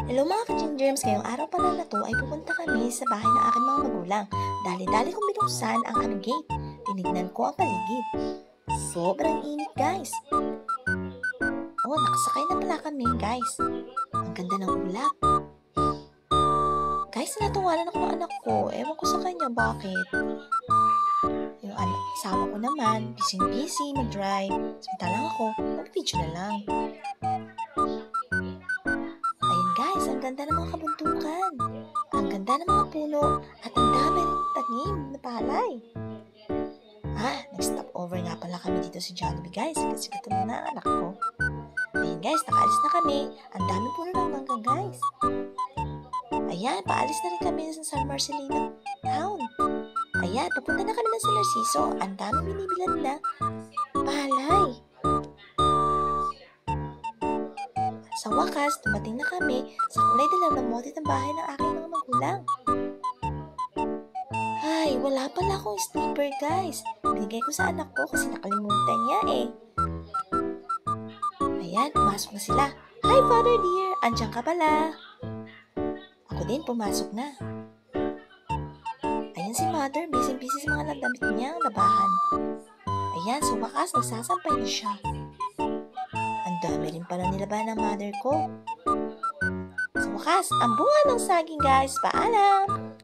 Hello mga ka-Gingerms! Ngayong araw pala na to ay pupunta kami sa bahay ng aking mga magulang. Dali-dali kong binuksan ang aming gate. Tinignan ko ang paligid. Sobrang init guys. Oh, nakasakay na pala kami guys. Ang ganda ng ulap. Guys, natawanan ako ng anak ko. Ewan ko sa kanya bakit. Yung asawa ko naman, busy mag-drive. Samantalang ako, nag-video na lang. Ayun guys, ang ganda ng mga kabundukan. Ang ganda ng mga puno at ang dami rin tanim na palay. Nag-stop over nga pala kami dito sa Jollibee guys kasi gutom na ang anak ko. Ayun guys, nakaalis na kami. Ang dami puno ng mangga guys. Ayan, paalis na rin kami sa San Marcelino Town. Ayan, papunta na kami ng San Narciso. Ang dami binibilad na palay. Sa wakas, dumating na kami sa kulay dilaw na mote ng bahay ng aking mga magulang. Ay, wala pala akong slipper guys. Binigay ko sa anak ko kasi nakalimutan niya eh. Ayan, pumasok na sila. Hi father dear, andyan ka pala. Ako din, pumasok na. Ayan si mother, busy sa mga damit niyang labahan. Ayan, sa wakas, nagsasampay na siya. Ang dami rin pala nilabahan ng mother ko. Sa wakas, ang bunga ng saging guys. Paalam!